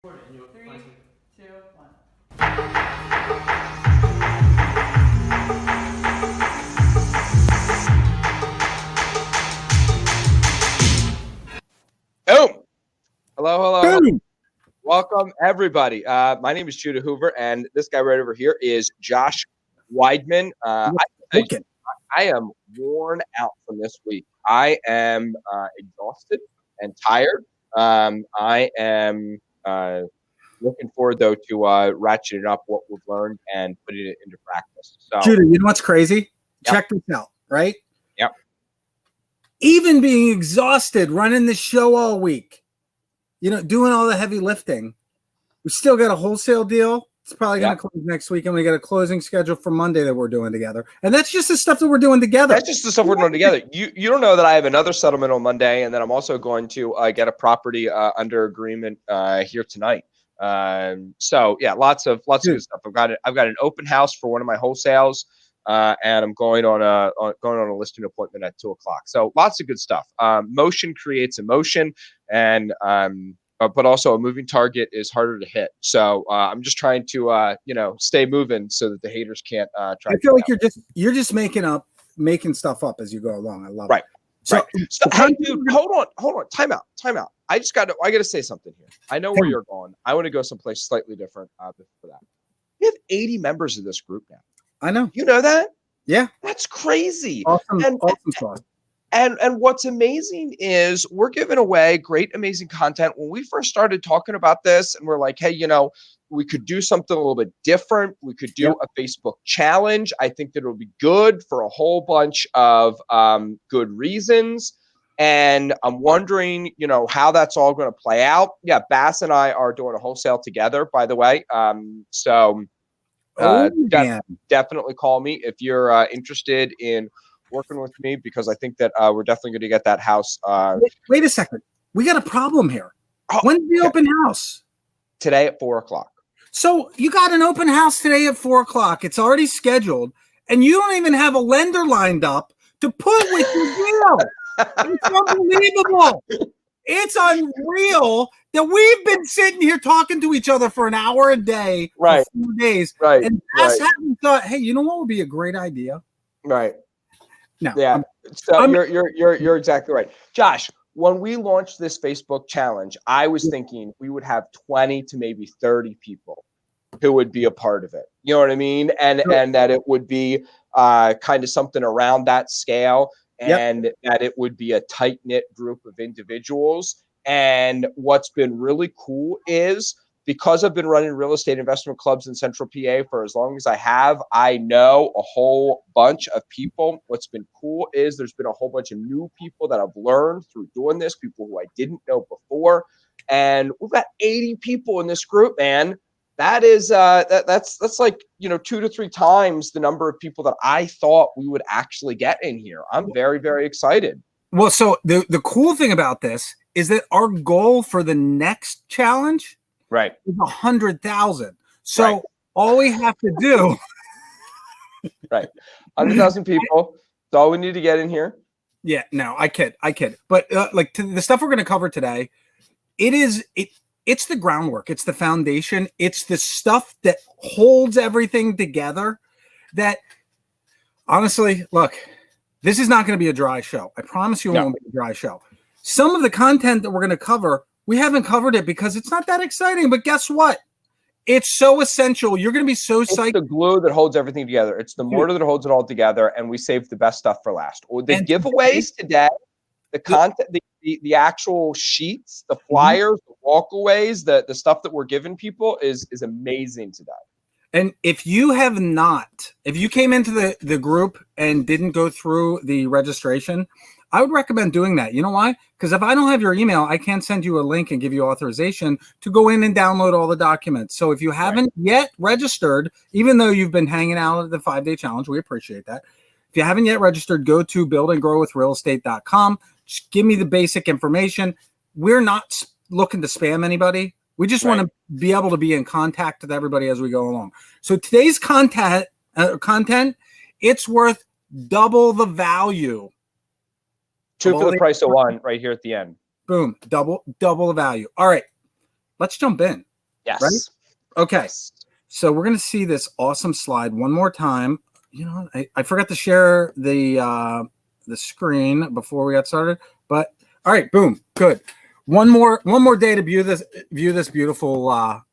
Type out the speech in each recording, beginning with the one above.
Three, two, one. Oh, hello. Boom. Welcome, everybody. My name is Judah Hoover, and this guy right over here is Josh Weidman. Looking. I am worn out from this week. I am exhausted and tired. I am looking forward, though, to ratcheting up what we've learned and putting it into practice. So, Judah, you know what's crazy? Yep. Check this out, right? Yep. Even being exhausted, running the show all week, doing all the heavy lifting, we still got a wholesale deal. It's probably going to close next week, and we got a closing schedule for Monday that we're doing together. And that's just the stuff that we're doing together. That's just the stuff we're doing together. You don't know that I have another settlement on Monday, and then I'm also going to get a property under agreement here tonight. So yeah, lots of good stuff. I've got an open house for one of my wholesales, and I'm going on a listing appointment at 2:00. So lots of good stuff. Motion creates emotion, and but also a moving target is harder to hit. So I'm just trying to stay moving so that the haters can't try. I feel like you're just making stuff up as you go along. I love it. So hey, dude, hold on. Time out. I got to say something here. I know where you're going. I want to go someplace slightly different for that. We have 80 members of this group now. I know. You know that? Yeah. That's crazy. Awesome sauce. And what's amazing is we're giving away great, amazing content. When we first started talking about this, and we're like, hey, we could do something a little bit different. We could do a Facebook challenge. I think that it'll be good for a whole bunch of good reasons. And I'm wondering, how that's all going to play out. Yeah, Bass and I are doing a wholesale together, by the way. Definitely call me if you're interested in working with me, because I think that we're definitely going to get that house. Wait a second. We got a problem here. When's the open house? Today at 4:00. So you got an open house today at 4:00. It's already scheduled, and you don't even have a lender lined up to put with your deal. It's unbelievable. It's unreal that we've been sitting here talking to each other for an hour a day for 4 days. Right. And us haven't thought, hey, you know what would be a great idea? Right. No. Yeah. You're exactly right. Josh, when we launched this Facebook challenge, I was thinking we would have 20 to maybe 30 people who would be a part of it. You know what I mean? And that it would be kind of something around that scale, and that it would be a tight-knit group of individuals. And what's been really cool is, because I've been running real estate investment clubs in Central PA for as long as I have, I know a whole bunch of people. What's been cool is there's been a whole bunch of new people that I've learned through doing this, people who I didn't know before. And we've got 80 people in this group, man. That is that's like 2 to 3 times the number of people that I thought we would actually get in here. I'm very, very excited. Well, so the cool thing about this is that our goal for the next challenge is 100,000. So all we have to do 100,000 people. That's all we need to get in here. Yeah, no, I kid. But the stuff we're going to cover today, it's the groundwork. It's the foundation. It's the stuff that holds everything together. That, honestly, look, this is not going to be a dry show. I promise you it won't be a dry show. Some of the content that we're going to cover, we haven't covered it because it's not that exciting. But guess what? It's so essential. You're going to be so psyched. It's the glue that holds everything together. It's the mortar that holds it all together. And we saved the best stuff for last. The giveaways today, the content, the actual sheets, the flyers, the walkaways, the stuff that we're giving people is amazing today. And if you came into the group and didn't go through the registration, I would recommend doing that. You know why? Because if I don't have your email, I can't send you a link and give you authorization to go in and download all the documents. So if you haven't yet registered, even though you've been hanging out at the 5-day challenge, we appreciate that. If you haven't yet registered, go to buildandgrowwithrealestate.com. Just give me the basic information. We're not looking to spam anybody. We just want to be able to be in contact with everybody as we go along. So today's content, it's worth double the value. 2 for the price of 1 right here at the end. Boom. Double the value. All right. Let's jump in. Yes. Right? Okay. Yes. So we're going to see this awesome slide one more time. You know, I forgot to share the screen before we got started, but all right, boom, good. One more day to view this beautiful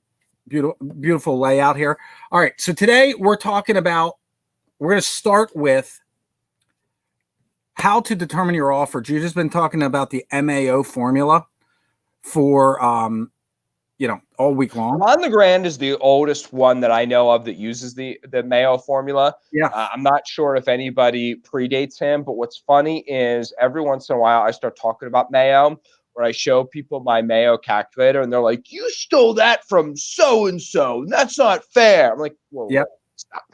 beautiful layout here. All right, so today we're going to start with how to determine your offer. Judah's been talking about the MAO formula for all week long. On the Grand is the oldest one that I know of that uses the Mayo formula. Yeah. I'm not sure if anybody predates him, but what's funny is every once in a while I start talking about Mayo, where I show people my Mayo calculator, and they're like, "You stole that from so and so. That's not fair." I'm like, "Whoa, Yep. stop."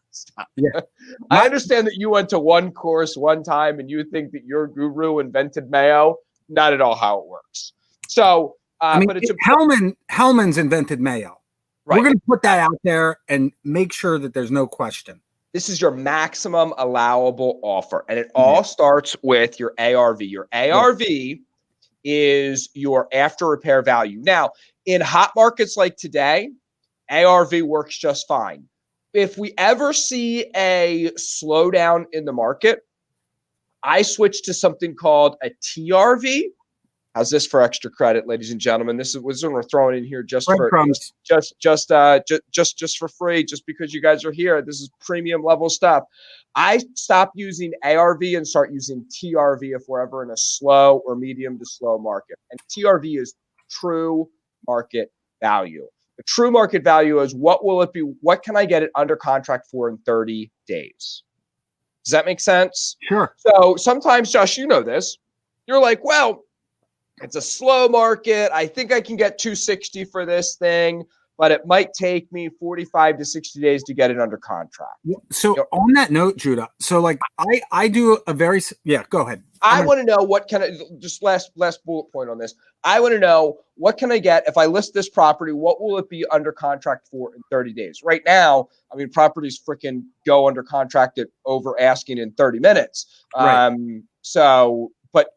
Stop. Yeah. I understand that you went to one course one time and you think that your guru invented Mayo. Not at all how it works. So, but it's Hellman's invented Mayo. Right. We're going to put that out there and make sure that there's no question. This is your maximum allowable offer, and it all starts with your ARV. Your ARV is your after repair value. Now, in hot markets like today, ARV works just fine. If we ever see a slowdown in the market, I switch to something called a TRV. How's this for extra credit, ladies and gentlemen? This is what we're throwing in here just for free, just because you guys are here. This is premium level stuff. I stop using ARV and start using TRV if we're ever in a slow or medium to slow market. And TRV is true market value. The true market value is what will it be? What can I get it under contract for in 30 days? Does that make sense? Sure. So sometimes, Josh, you know this. You're like, well, it's a slow market. I think I can get 260 for this thing, but it might take me 45 to 60 days to get it under contract. So on that note, Judah, so like I do a very, go ahead. I want to know what can I, just last bullet point on this. I want to know what can I get if I list this property, what will it be under contract for in 30 days? Right now, I mean, properties freaking go under contract at over asking in 30 minutes. Right. But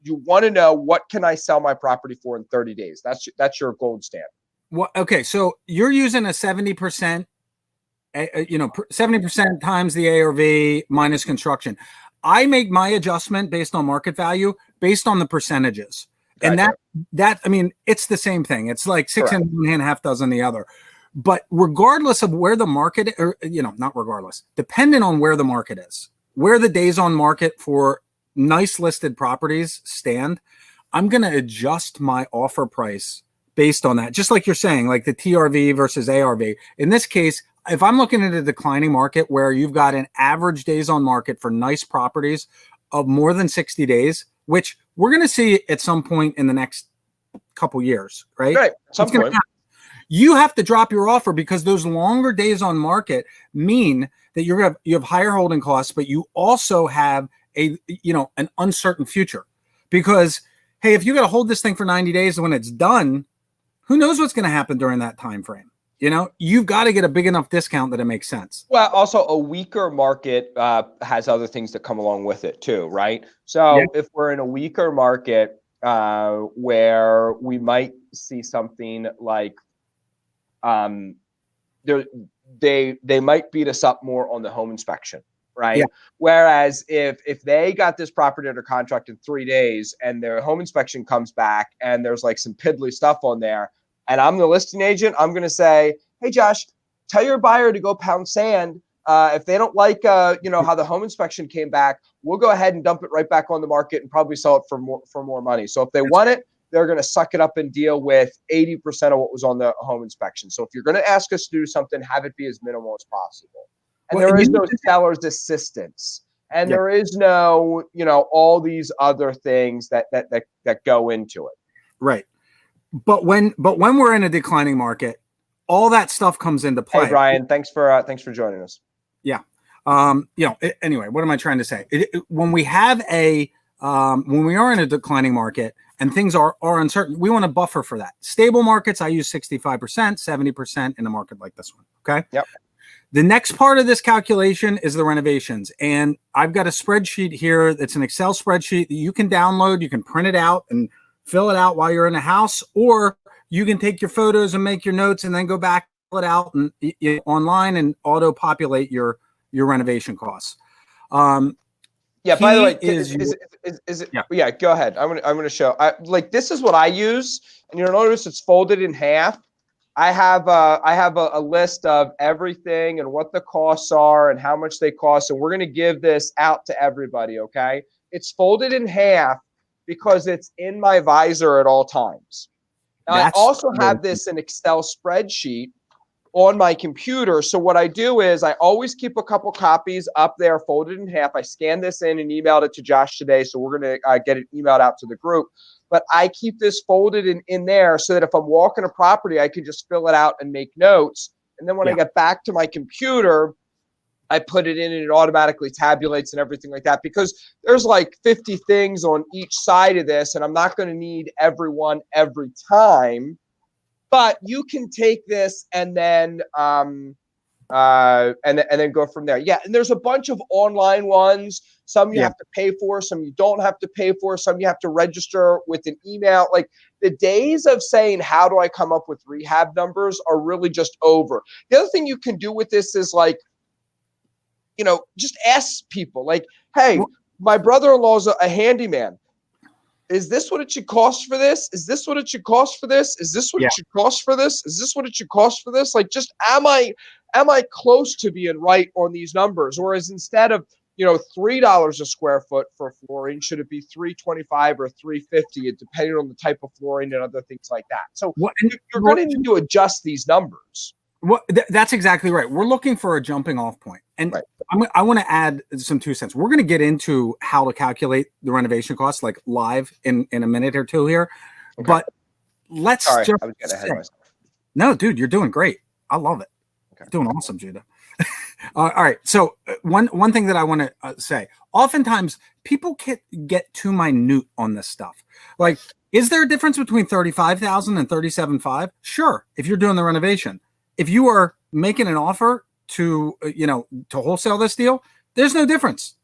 you want to know what can I sell my property for in 30 days? That's your gold standard. Well, okay. So you're using a 70%, 70% times the ARV minus construction. I make my adjustment based on market value, based on the percentages. And that, I mean, it's the same thing. It's like six in one hand, half dozen the other. But regardless of where the market, not regardless, depending on where the market is, where the days on market for nice listed properties stand, I'm going to adjust my offer price based on that. Just like you're saying, like the TRV versus ARV. In this case, if I'm looking at a declining market where you've got an average days on market for nice properties of more than 60 days, which we're going to see at some point in the next couple years, right? Right. Some point. You have to drop your offer because those longer days on market mean that you have higher holding costs, but you also have an uncertain future. Because, hey, if you got to hold this thing for 90 days and when it's done, who knows what's going to happen during that time frame? You've got to get a big enough discount that it makes sense. Well, also a weaker market has other things that come along with it too, right? So if we're in a weaker market where we might see something like they might beat us up more on the home inspection, right? Yeah. Whereas if they got this property under contract in 3 days and their home inspection comes back and there's like some piddly stuff on there, and I'm the listing agent, I'm going to say, hey, Josh, tell your buyer to go pound sand. If they don't like, how the home inspection came back, we'll go ahead and dump it right back on the market and probably sell it for more money. So if they want it, they're going to suck it up and deal with 80% of what was on the home inspection. So if you're going to ask us to do something, have it be as minimal as possible. And there is no seller's assistance. And there is no, all these other things that go into it. Right. But when we're in a declining market, all that stuff comes into play. Hey, Brian, thanks for joining us. Yeah. Anyway, what am I trying to say? When we have when we are in a declining market and things are uncertain, we want to buffer for that. Stable markets, I use 65%, 70% in a market like this one. Okay. Yep. The next part of this calculation is the renovations. And I've got a spreadsheet here. It's an Excel spreadsheet that you can download. You can print it out and fill it out while you're in the house, or you can take your photos and make your notes and then go back, fill it out and online and auto populate your renovation costs. Yeah. By the way, is it? Yeah. Yeah. Go ahead. I'm gonna show. Like this is what I use, and you'll notice it's folded in half. I have a list of everything and what the costs are and how much they cost, and we're gonna give this out to everybody. Okay. It's folded in half because it's in my visor at all times. Now, I also have this in Excel spreadsheet on my computer. So what I do is I always keep a couple copies up there folded in half. I scanned this in and emailed it to Josh today. So we're going to get it emailed out to the group. But I keep this folded in there so that if I'm walking a property, I can just fill it out and make notes. And then when I get back to my computer, I put it in and it automatically tabulates and everything like that, because there's like 50 things on each side of this and I'm not going to need everyone every time. But you can take this and then and then go from there. Yeah, and there's a bunch of online ones. Some you have to pay for, some you don't have to pay for, some you have to register with an email. Like the days of saying, how do I come up with rehab numbers are really just over. The other thing you can do with this is like, just ask people like, hey, my brother-in-law's a handyman. Is this what it should cost for this? Is this what it should cost for this? Is this what it should cost for this? Is this what it should cost for this? Like, just am I close to being right on these numbers? Or is instead of $3 a square foot for flooring, should it be $3.25 or $3.50, depending on the type of flooring and other things like that? So you're going to need to adjust these numbers. That's exactly right. We're looking for a jumping off point. And I want to add some 2 cents. We're going to get into how to calculate the renovation costs like live in a minute or two here. Okay. But let's just I was getting ahead of myself. No, dude, you're doing great. I love it. Okay. Doing awesome, Judah. All right. So one thing that I want to say, oftentimes people get too minute on this stuff. Like, is there a difference between $35,000 and $37,500? Sure. If you're doing the renovation. If you are making an offer to wholesale this deal, there's no difference.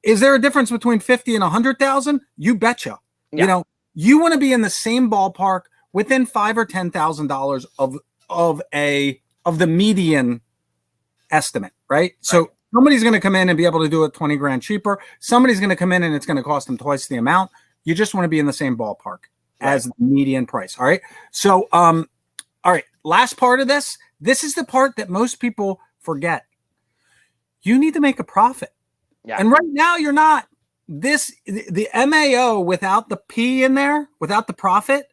Is there a difference between 50 and 100,000? You betcha. Yeah. You want to be in the same ballpark within $5,000 or $10,000 of the median estimate, right? So somebody's going to come in and be able to do it 20 grand cheaper. Somebody's going to come in and it's going to cost them twice the amount. You just want to be in the same ballpark as the median price. All right. So, all right. Last part of this. This is the part that most people forget. You need to make a profit. Yeah. And right now you're not. The MAO without the P in there, without the profit,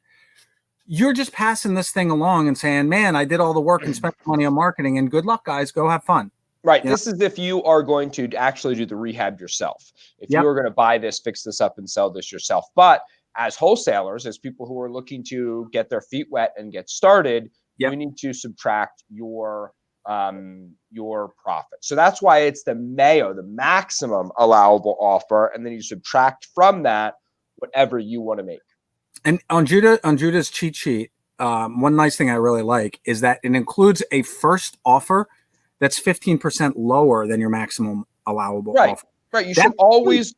you're just passing this thing along and saying, man, I did all the work and spent money on marketing and good luck, guys. Go have fun. Right. This is if you are going to actually do the rehab yourself. If you are going to buy this, fix this up and sell this yourself. But as wholesalers, as people who are looking to get their feet wet and get started, you need to subtract your profit. So that's why it's the MAO, the maximum allowable offer, and then you subtract from that whatever you want to make. And on Judah's cheat sheet, one nice thing I really like is that it includes a first offer that's 15% lower than your maximum allowable offer. Right. You should always.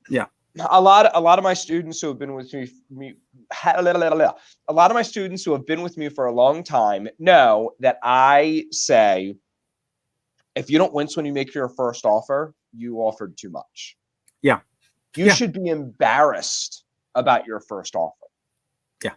Yeah. A lot of my students who have been with me a lot of my students who have been with me for a long time know that I say, if you don't wince when you make your first offer, you offered too much. Yeah. You should be embarrassed about your first offer. Yeah,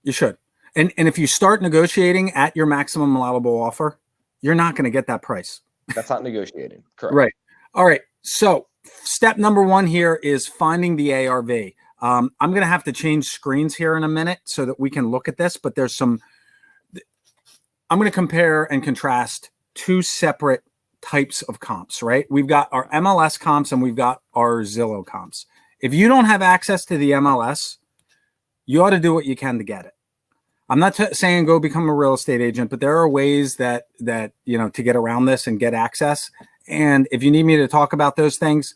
you should. And if you start negotiating at your maximum allowable offer, you're not going to get that price. That's not negotiating. Correct. Right. All right. So step number 1 here is finding the ARV. I'm going to have to change screens here in a minute so that we can look at this, but I'm going to compare and contrast 2 separate types of comps, right? We've got our MLS comps and we've got our Zillow comps. If you don't have access to the MLS, you ought to do what you can to get it. I'm not saying go become a real estate agent, but there are ways that to get around this and get access. And if you need me to talk about those things,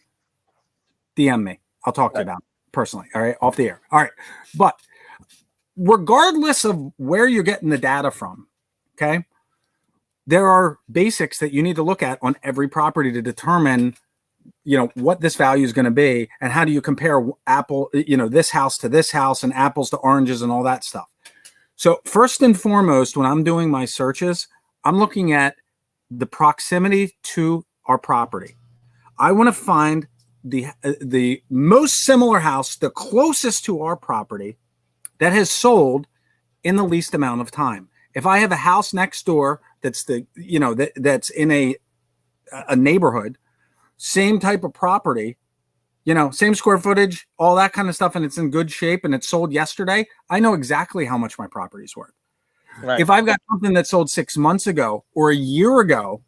DM me. I'll talk to you about it personally. All right. Off the air. All right. But regardless of where you're getting the data from, okay, there are basics that you need to look at on every property to determine, what this value is going to be and how do you compare this house to this house and apples to oranges and all that stuff. So first and foremost, when I'm doing my searches, I'm looking at the proximity to our property. I want to find the most similar house, the closest to our property that has sold in the least amount of time. If I have a house next door that's that's in a neighborhood, same type of property, same square footage, all that kind of stuff, and it's in good shape and it's sold yesterday, I know exactly how much my property's worth. Right. If I've got something that sold 6 months ago or a year ago,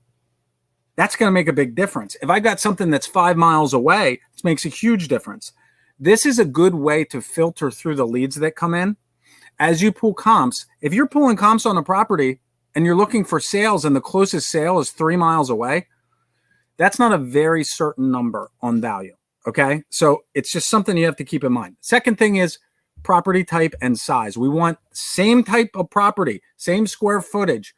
that's going to make a big difference. If I've got something that's 5 miles away, it makes a huge difference. This is a good way to filter through the leads that come in. As you pull comps, if you're pulling comps on a property and you're looking for sales and the closest sale is 3 miles away, that's not a very certain number on value. Okay. So it's just something you have to keep in mind. Second thing is property type and size. We want same type of property, same square footage.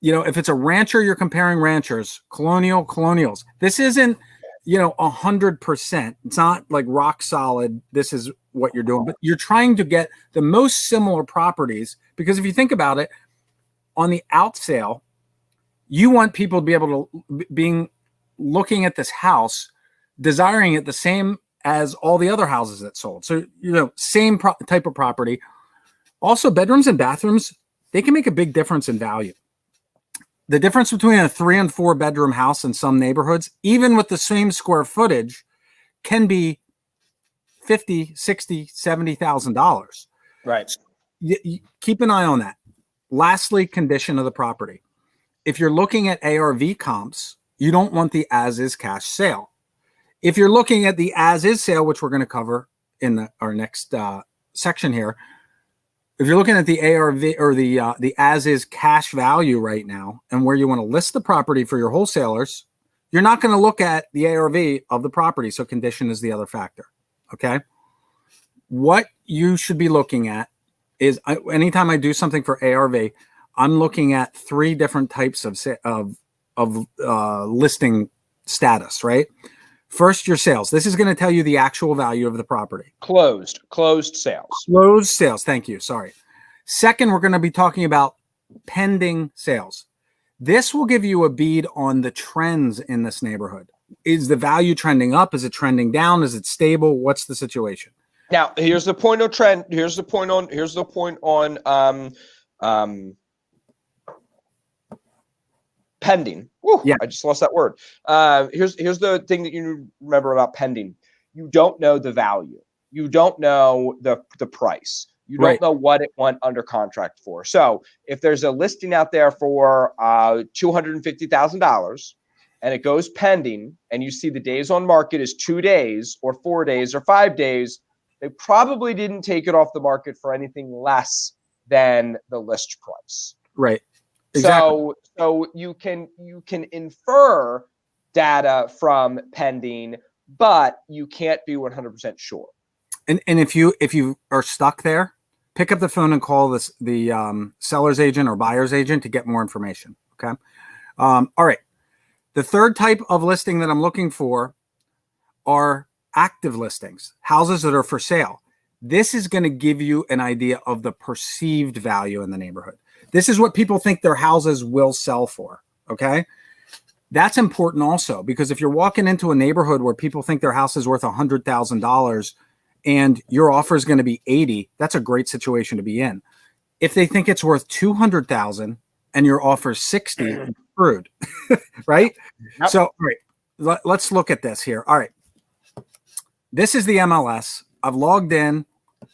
If it's a rancher, you're comparing ranchers, colonials. This isn't, 100%. It's not like rock solid. This is what you're doing, but you're trying to get the most similar properties, because if you think about it, on the out sale, you want people to be able to looking at this house, desiring it the same as all the other houses that sold. So, same type of property. Also, bedrooms and bathrooms, they can make a big difference in value. The difference between a 3 and 4 bedroom house in some neighborhoods, even with the same square footage, can be $50,000, $60,000, $70,000. Right. Keep an eye on that. Lastly, condition of the property. If you're looking at ARV comps, you don't want the as-is cash sale. If you're looking at the as-is sale, which we're going to cover in our next section here, if you're looking at the ARV or the as-is cash value right now and where you want to list the property for your wholesalers, you're not going to look at the ARV of the property. So condition is the other factor. Okay. What you should be looking at is anytime I do something for ARV, I'm looking at 3 different types of listing status, right? First, your sales. This is going to tell you the actual value of the property. Closed sales. Closed sales. Thank you. Sorry. Second, we're going to be talking about pending sales. This will give you a bead on the trends in this neighborhood. Is the value trending up? Is it trending down? Is it stable? What's the situation? Now, here's the point on trend. Here's the point on pending. Woo, yeah. I just lost that word. Here's the thing that you remember about pending. You don't know the value. You don't know the price. You don't know what it went under contract for. So if there's a listing out there for $250,000 and it goes pending and you see the days on market is 2 days or 4 days or 5 days, they probably didn't take it off the market for anything less than the list price. Right. Exactly. So you can infer data from pending, but you can't be 100% sure. And if you are stuck there, pick up the phone and call the seller's agent or buyer's agent to get more information. Okay. All right. The third type of listing that I'm looking for are active listings, houses that are for sale. This is going to give you an idea of the perceived value in the neighborhood. This is what people think their houses will sell for. Okay. That's important also, because if you're walking into a neighborhood where people think their house is worth $100,000 and your offer is going to be 80, that's a great situation to be in. If they think it's worth 200,000 and your offer is 60, you're screwed. Right? Yep. So, all right, let's look at this here. All right. This is the MLS. I've logged in.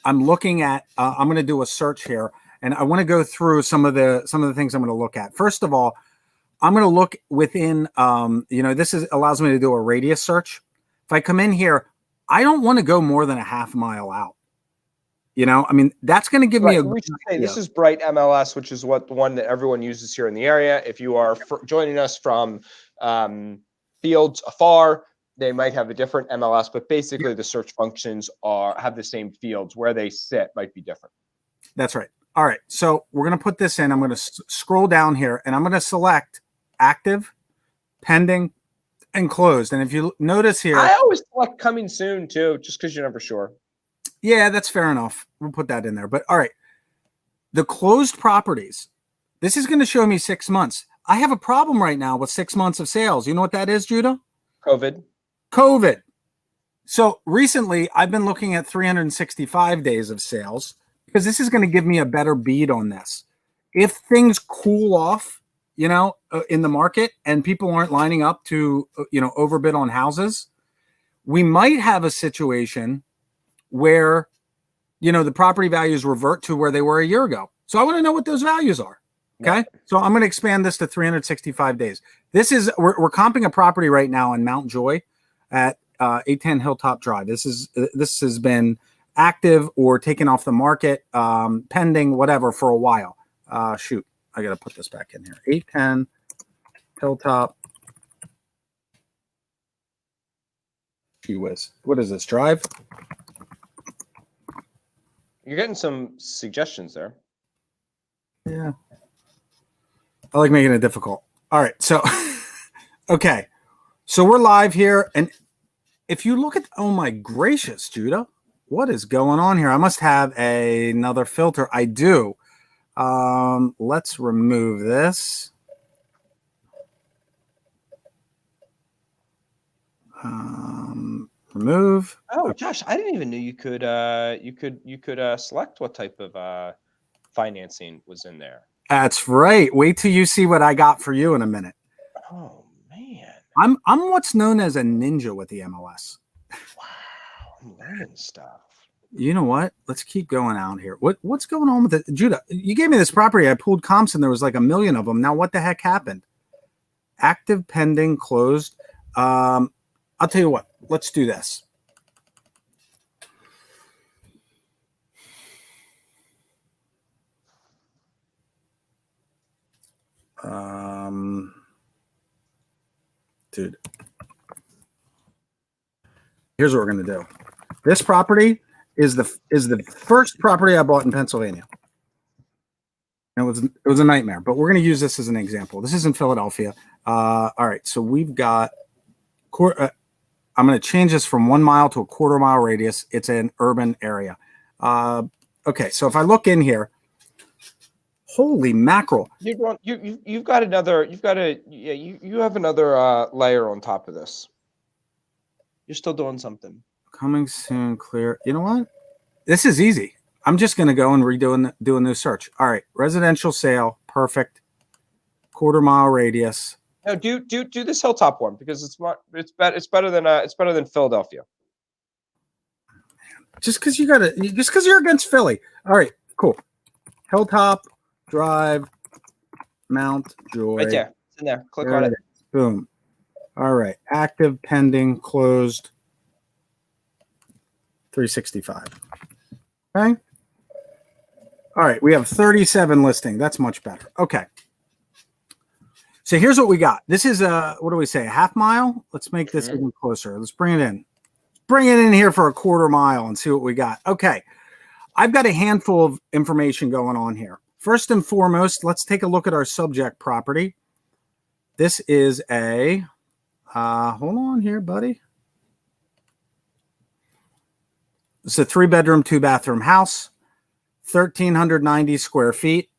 I'm looking at, I'm going to do a search here, and I want to go through some of the things I'm going to look at. First of all, I'm going to look within, this allows me to do a radius search. If I come in here, I don't want to go more than a half mile out. That's going to give me a good idea. This is Bright MLS, which is the one that everyone uses here in the area. If you are joining us from fields afar, they might have a different MLS, but basically the search functions have the same fields. Where they sit might be different. That's right. All right. So we're going to put this in. I'm going to scroll down here, and I'm going to select active, pending, and closed. And if you notice here, I always select coming soon too, just because you're never sure. Yeah, that's fair enough. We'll put that in there. But all right, the closed properties, this is going to show me 6 months. I have a problem right now with 6 months of sales. You know what that is, Judah? COVID. So recently I've been looking at 365 days of sales because this is going to give me a better bead on this. If things cool off, in the market and people aren't lining up to, overbid on houses, we might have a situation where, the property values revert to where they were a year ago. So I want to know what those values are. Okay. So I'm going to expand this to 365 days. We're comping a property right now in Mount Joy at 810 Hilltop Drive. This has been active or taken off the market, pending whatever for a while. Shoot, I got to put this back in here. 810 Hilltop. Gee whiz. What is this, Drive? You're getting some suggestions there. Yeah. I like making it difficult. All right. So, okay. So we're live here. And if you look at, oh my gracious, Judah, what is going on here? I must have another filter. I do. Let's remove this. Remove. Oh, Josh, I didn't even know you could select what type of financing was in there. That's right. Wait till you see what I got for you in a minute. Oh man. I'm what's known as a ninja with the MLS. Wow, I'm learning stuff. You know what? Let's keep going out here. What's going on with it? Judah, you gave me this property. I pulled comps and there was like 1 million of them. Now what the heck happened? Active, pending, closed. I'll tell you what. Let's do this. Dude, here's what we're going to do. This property is the first property I bought in Pennsylvania. And it was a nightmare, but we're going to use this as an example. This is in Philadelphia. All right, so we've got I'm going to change this from 1 mile to a quarter-mile radius. It's an urban area. Okay, so if I look in here, holy mackerel! You have another layer on top of this. You're still doing something. Coming soon, clear. You know what? This is easy. I'm just going to go and do a new search. All right, residential sale, perfect. Quarter-mile radius. No, do this Hilltop one because it's better than Philadelphia. Just because you're against Philly. All right, cool. Hilltop Drive, Mount Joy. Right there. It's in there. Click on it. Boom. All right. Active, pending, closed. 365. Okay. All right. We have 37 listing. That's much better. Okay. So here's what we got. This is what do we say? A half mile? Let's make this even closer. Let's bring it in. Bring it in here for a quarter mile and see what we got. Okay. I've got a handful of information going on here. First and foremost, let's take a look at our subject property. This is a, hold on here, buddy. It's a 3-bedroom, 2-bathroom house, 1,390 square feet,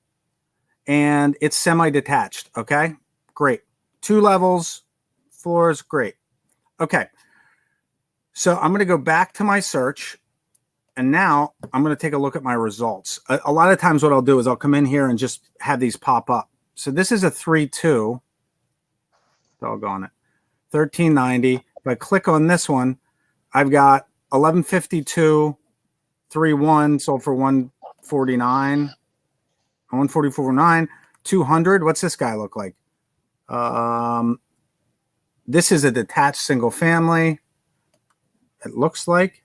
and it's semi-detached, okay? Great. 2 levels, floors, great. Okay. So I'm going to go back to my search. And now I'm going to take a look at my results. A lot of times what I'll do is I'll come in here and just have these pop up. So this is a 3.2. Doggone it. 1,390. If I click on this one, I've got 1152, 3.1 sold for 149, 144.9, 200. What's this guy look like? This is a detached single family. It looks like.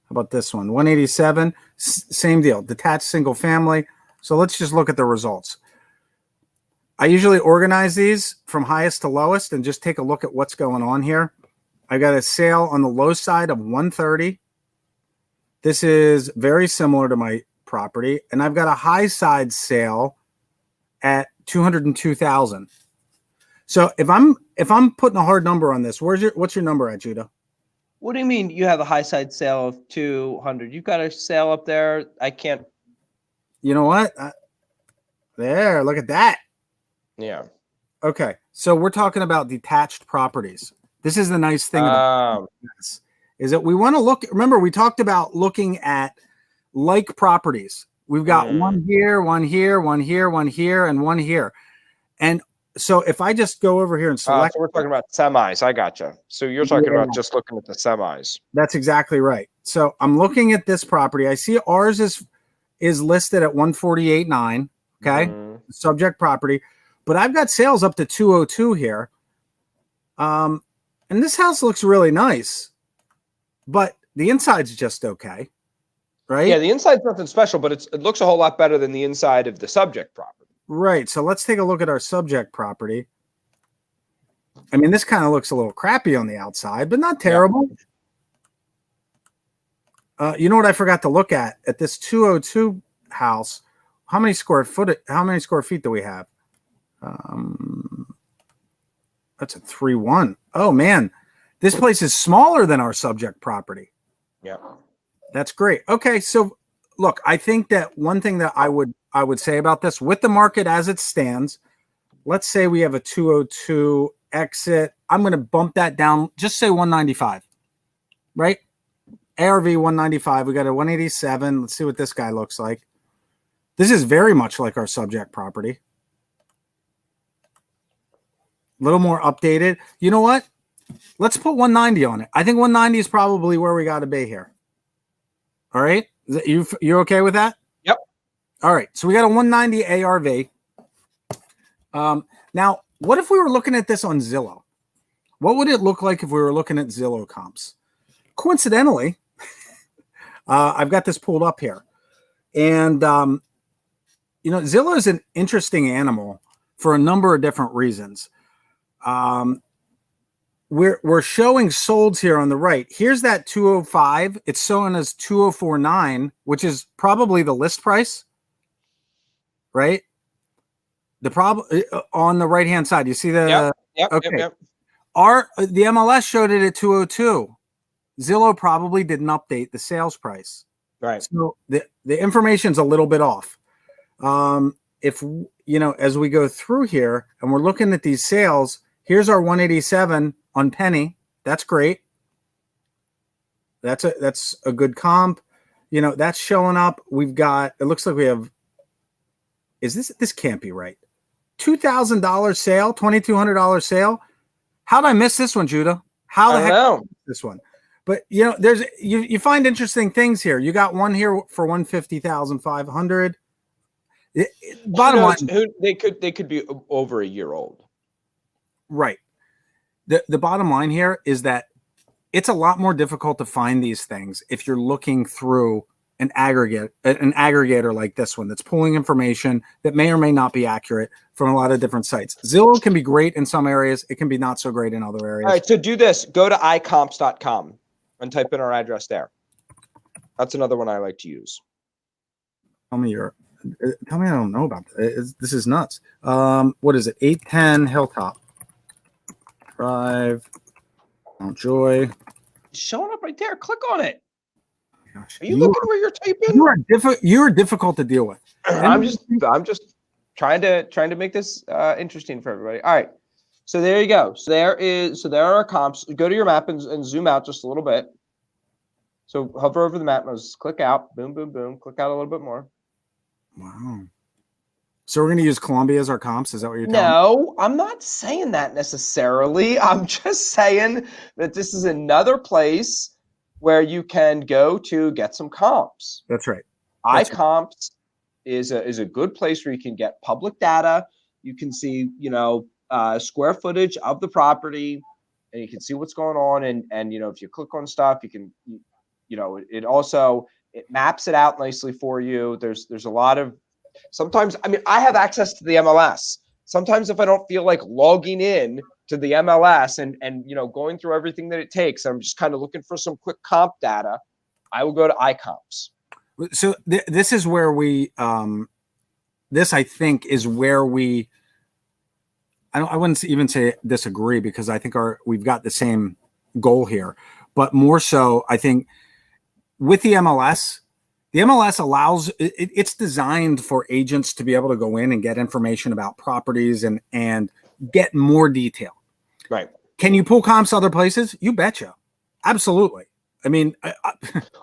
How about this one? 187, same deal, detached single family. So let's just look at the results. I usually organize these from highest to lowest and just take a look at what's going on here. I got a sale on the low side of 130. This is very similar to my property. And I've got a high side sale at 202,000. So if I'm putting a hard number on this, what's your number at, Judah? What do you mean you have a high side sale of 200? You've got a sale up there. I can't. You know what? There, look at that. Yeah. Okay, so we're talking about detached properties. This is the nice thing about this, is that we want to look. Remember, we talked about looking at like properties. We've got one here, one here, one here, one here, and one here. And so if I just go over here and select, so we're talking about semis. I gotcha. So you're talking about just looking at the semis. That's exactly right. So I'm looking at this property. I see ours is listed at 148.9. Okay, subject property, but I've got sales up to 202 here. And this house looks really nice, but the inside's just okay, right? Yeah, the inside's nothing special, but it looks a whole lot better than the inside of the subject property. Right. So let's take a look at our subject property. I mean, this kind of looks a little crappy on the outside, but not terrible. Yeah. You know what I forgot to look at this 202 house? How many square feet do we have? That's a 3-1. Oh man, this place is smaller than our subject property. Yeah. That's great. Okay, so look, I think that one thing that I would say about this, with the market as it stands, let's say we have a 202 exit. I'm going to bump that down. Just say 195, right? ARV 195. We got a 187. Let's see what this guy looks like. This is very much like our subject property. A little more updated. You know what? Let's put 190 on it. I think 190 is probably where we got to be here. All right. You're okay with that? Yep. All right. So we got a 190 ARV. Now, what if we were looking at this on Zillow? What would it look like if we were looking at Zillow comps? Coincidentally, I've got this pulled up here. And, Zillow is an interesting animal for a number of different reasons. We're showing solds here on the right. Here's that 205. It's showing as 204.9, which is probably the list price, right? The problem on the right hand side. You see the Yep. The MLS showed it at 202. Zillow probably didn't update the sales price, right? So the information's a little bit off. If as we go through here and we're looking at these sales, here's our 187 on Penny. That's great. That's a good comp. That's showing up. We've got, it looks like we have, this can't be right. $2,000 sale, $2,200 sale. How'd I miss this one, Judah? How the heck did I miss this one? But there's you find interesting things here. You got one here for 150,500. Bottom line, they could be over a year old. Right. The bottom line here is that it's a lot more difficult to find these things if you're looking through an aggregator like this one that's pulling information that may or may not be accurate from a lot of different sites. Zillow can be great in some areas. It can be not so great in other areas. All right. So do this. Go to icomps.com and type in our address there. That's another one I like to use. Tell me I don't know about this. This is nuts. What is it? 810 Hilltop Drive, Mount Joy. It's showing up right there. Click on it. Gosh, are you looking where you're typing? You are difficult to deal with. I'm just trying to make this interesting for everybody. All right. So there you go. So there are our comps. Go to your map and zoom out just a little bit. So hover over the map and just click out. Boom, boom, boom. Click out a little bit more. Wow. So we're going to use Columbia as our comps? Is that what you're telling me? No, I'm not saying that necessarily. I'm just saying that this is another place where you can go to get some comps. That's right. iComps is a good place where you can get public data. You can see, square footage of the property, and you can see what's going on. And if you click on stuff, you can, it maps it out nicely for you. There's a lot of, sometimes, I have access to the MLS. Sometimes if I don't feel like logging in to the MLS and going through everything that it takes, I'm just kind of looking for some quick comp data, I will go to iComps. So this is where we, this I think is where we, I wouldn't even say disagree, because I think we've got the same goal here, but more so I think with the MLS, The MLS allows it's designed for agents to be able to go in and get information about properties and get more detail. Right. Can you pull comps other places? You betcha. Absolutely. I mean,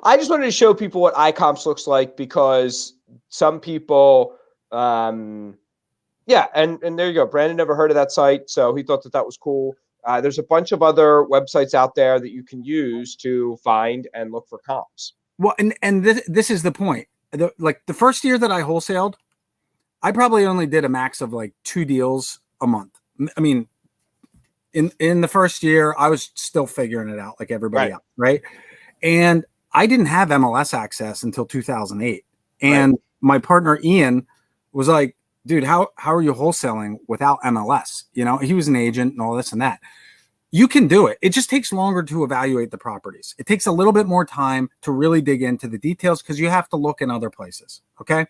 I just wanted to show people what iComps looks like because some people, yeah, and there you go. Brandon never heard of that site, so he thought that was cool. There's a bunch of other websites out there that you can use to find and look for comps. Well, and this is the point. The first year that I wholesaled, I probably only did a max of like 2 deals a month. I mean, in the first year, I was still figuring it out like everybody else, right? And I didn't have MLS access until 2008. And my partner Ian was like, "Dude, how are you wholesaling without MLS?" You know, he was an agent and all this and that. You can do it. It just takes longer to evaluate the properties. It takes a little bit more time to really dig into the details because you have to look in other places. Okay.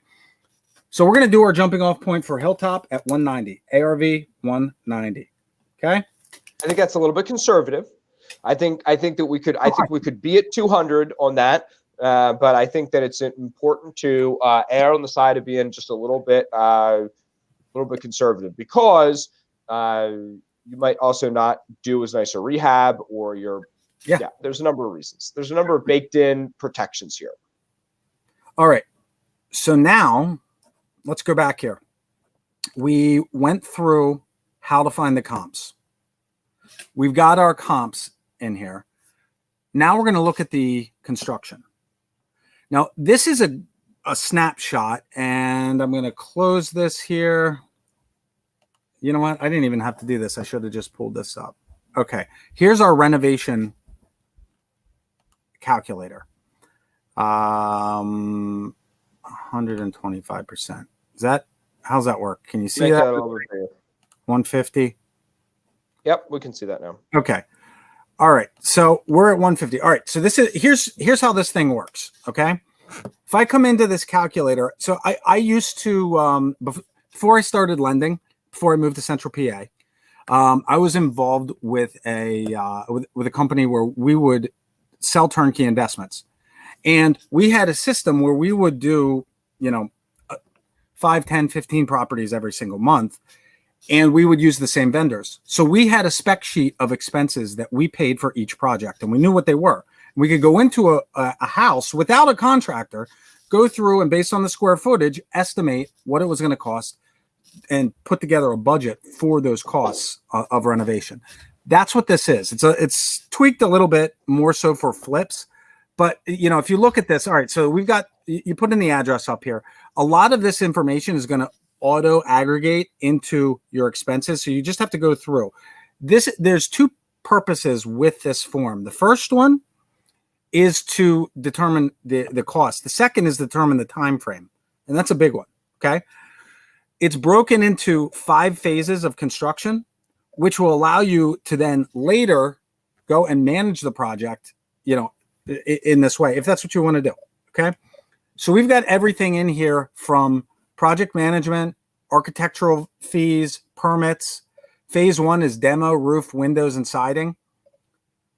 So we're going to do our jumping off point for Hilltop at 190, ARV 190. Okay. I think that's a little bit conservative. I think that we could be at 200 on that. But I think that it's important to err on the side of being just a little bit conservative because you might also not do as nice a rehab or there's a number of reasons. There's a number of baked in protections here. All right. So now let's go back here. We went through how to find the comps. We've got our comps in here. Now we're going to look at the construction. Now this is a snapshot and I'm going to close this here. You know what? I didn't even have to do this. I should have just pulled this up. Okay. Here's our renovation calculator. 125%. How's that work? Can you see that? 150. Yep, we can see that now. Okay. All right. So we're at 150. All right. So here's how this thing works. Okay. If I come into this calculator, so I used to before I started lending, before I moved to Central PA, I was involved with a company where we would sell turnkey investments, and we had a system where we would do 5, 10, 15 properties every single month, and we would use the same vendors. So we had a spec sheet of expenses that we paid for each project, and we knew what they were. We could go into a house without a contractor, go through and based on the square footage, estimate what it was going to cost and put together a budget for those costs of renovation. That's what this is. It's tweaked a little bit more so for flips, but if you look at this, all right, so we've got, you put in the address up here. A lot of this information is going to auto aggregate into your expenses. So you just have to go through this. There's 2 purposes with this form. The first one is to determine the cost. The second is determine the time frame. And that's a big one. Okay. It's broken into 5 phases of construction, which will allow you to then later go and manage the project, in this way, if that's what you want to do. Okay. So we've got everything in here from project management, architectural fees, permits. Phase 1 is demo, roof, windows, and siding.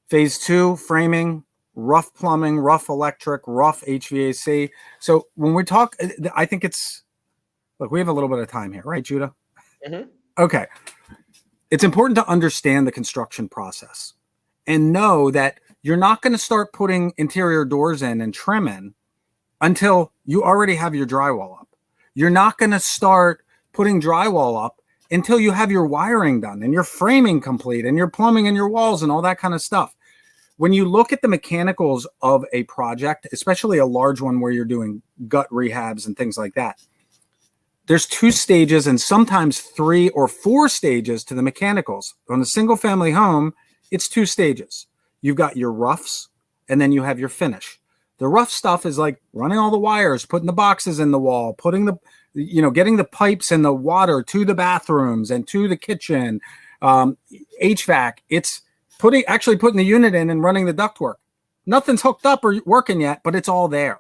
Phase 2, framing, rough plumbing, rough electric, rough HVAC. So when we talk, I think look, we have a little bit of time here, right, Judah? Mm-hmm. Okay. It's important to understand the construction process and know that you're not going to start putting interior doors in and trim in until you already have your drywall up. You're not going to start putting drywall up until you have your wiring done and your framing complete and your plumbing and your walls and all that kind of stuff. When you look at the mechanicals of a project, especially a large one where you're doing gut rehabs and things like that, there's 2 stages and sometimes 3 or 4 stages to the mechanicals. On a single family home, it's 2 stages. You've got your roughs and then you have your finish. The rough stuff is like running all the wires, putting the boxes in the wall, putting getting the pipes and the water to the bathrooms and to the kitchen, HVAC. It's putting the unit in and running the ductwork. Nothing's hooked up or working yet, but it's all there.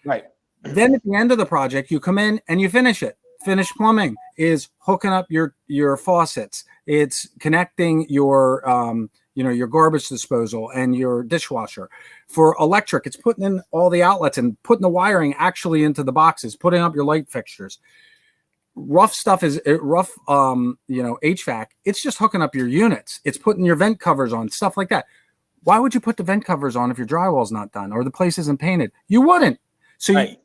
Right. Then at the end of the project, you come in and you finish it. Finished plumbing is hooking up your faucets. It's connecting your your garbage disposal and your dishwasher. For electric, it's putting in all the outlets and putting the wiring actually into the boxes, putting up your light fixtures. Rough stuff is rough, HVAC. It's just hooking up your units. It's putting your vent covers on, stuff like that. Why would you put the vent covers on if your drywall's not done or the place isn't painted? You wouldn't. So Right.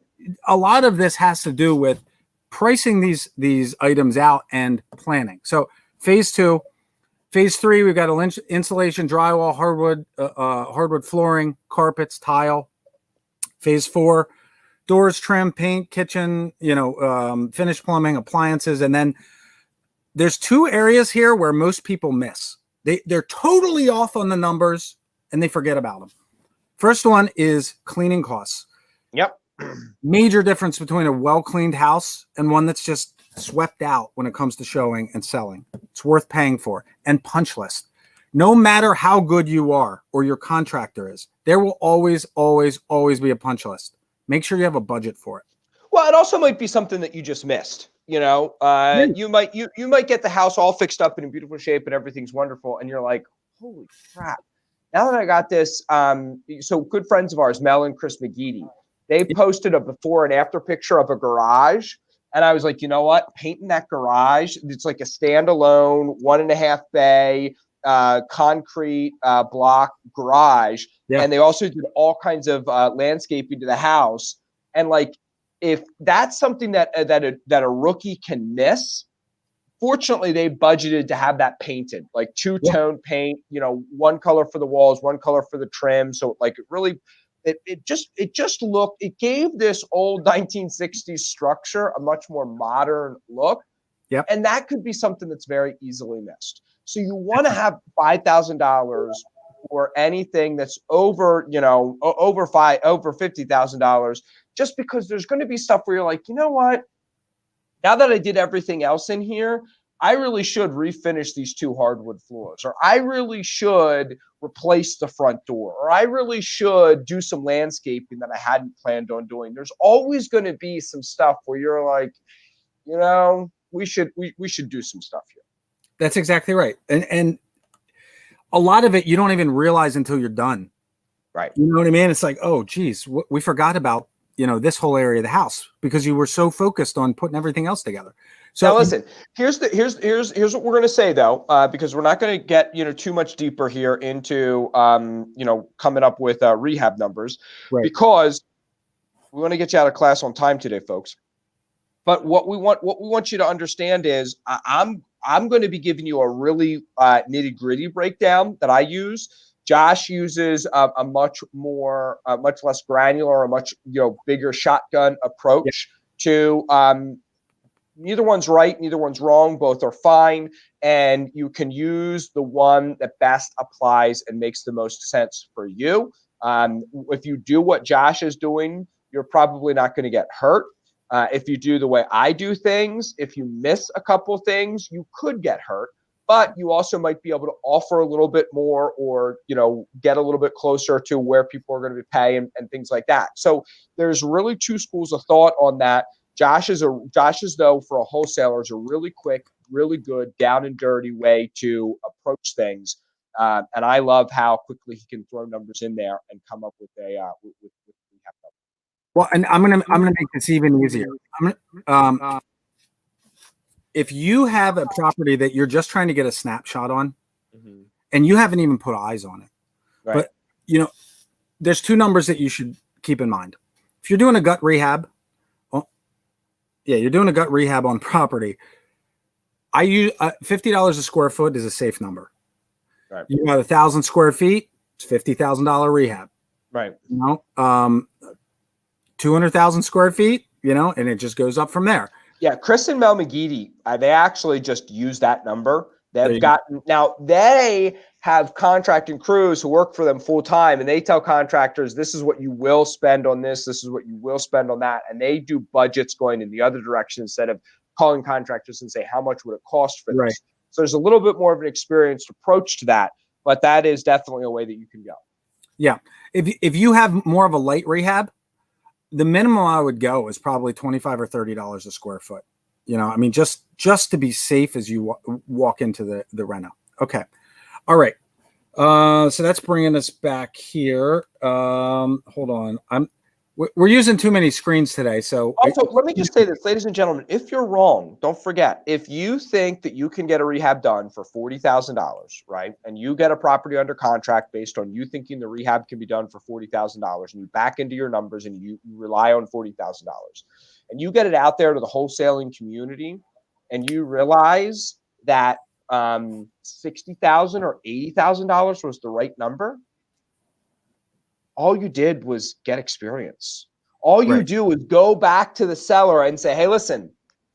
A lot of this has to do with pricing these items out and planning. So phase 2, phase 3, we've got insulation, drywall, hardwood flooring, carpets, tile. Phase 4, doors, trim, paint, kitchen, finished plumbing, appliances. And then there's 2 areas here where most people miss. They're totally off on the numbers and they forget about them. First one is cleaning costs. Yep. Major difference between a well-cleaned house and one that's just swept out when it comes to showing and selling. It's worth paying for. And punch list. No matter how good you are or your contractor is, there will always, always, always be a punch list. Make sure you have a budget for it. Well, it also might be something that you just missed. You might get the house all fixed up and in beautiful shape and everything's wonderful, and you're like, holy crap! Now that I got this, so good friends of ours, Mel and Chris McGeady, they posted a before and after picture of a garage, and I was like, you know what? Painting that garage, it's like a standalone 1.5 bay concrete block garage, and they also did all kinds of landscaping to the house, and like. If that's something that a rookie can miss, fortunately they budgeted to have that painted, like 2-tone paint, one color for the walls, one color for the trim. So like it gave this old 1960s structure a much more modern look. Yep. And that could be something that's very easily missed. So you want to have $5,000 for anything that's over $50,000. Just because there's going to be stuff where you're like, you know what? Now that I did everything else in here, I really should refinish these 2 hardwood floors, or I really should replace the front door, or I really should do some landscaping that I hadn't planned on doing. There's always going to be some stuff where you're like, we should do some stuff here. That's exactly right. And a lot of it you don't even realize until you're done. Right. You know what I mean? It's like, oh, geez, we forgot about this whole area of the house because you were so focused on putting everything else together. So now listen, here's what we're going to say though, because we're not going to get, too much deeper here into, coming up with rehab numbers, right? Because we want to get you out of class on time today, folks. But what we want you to understand is I'm going to be giving you a really nitty gritty breakdown that I use. Josh uses a much less granular, a much bigger shotgun approach to. Neither one's right, neither one's wrong. Both are fine, and you can use the one that best applies and makes the most sense for you. If you do what Josh is doing, you're probably not going to get hurt. If you do the way I do things, if you miss a couple things, you could get hurt. But you also might be able to offer a little bit more or, get a little bit closer to where people are going to be paying and things like that. So there's really 2 schools of thought on that. Josh's, though, for a wholesaler is a really quick, really good, down and dirty way to approach things. And I love how quickly he can throw numbers in there and come up with a with well, and I'm gonna make this even easier. If you have a property that you're just trying to get a snapshot on, and you haven't even put eyes on it, right. But there's 2 numbers that you should keep in mind. If you're doing a gut rehab, you're doing a gut rehab on property. I use $50 a square foot is a safe number. Right. You got 1,000 square feet, it's $50,000 rehab. Right. 200,000 square feet, and it just goes up from there. Yeah, Chris and Mel McGeady, they actually just use that number. They have contracting crews who work for them full time, and they tell contractors, this is what you will spend on this is what you will spend on that. And they do budgets going in the other direction instead of calling contractors and say, how much would it cost for this? Right. So there's a little bit more of an experienced approach to that, but that is definitely a way that you can go. Yeah. If you have more of a light rehab, the minimum I would go is probably $25 or $30 a square foot. Just to be safe as you walk into the reno. Okay. All right. So that's bringing us back here. Hold on. We're using too many screens today. So Also, let me just say this, ladies and gentlemen, if you're wrong, don't forget, if you think that you can get a rehab done for $40,000, right? And you get a property under contract based on you thinking the rehab can be done for $40,000, and you back into your numbers and you rely on $40,000, and you get it out there to the wholesaling community, and you realize that $60,000 or $80,000 was the right number, all you did was get experience. All you do is go back to the seller and say, hey, listen,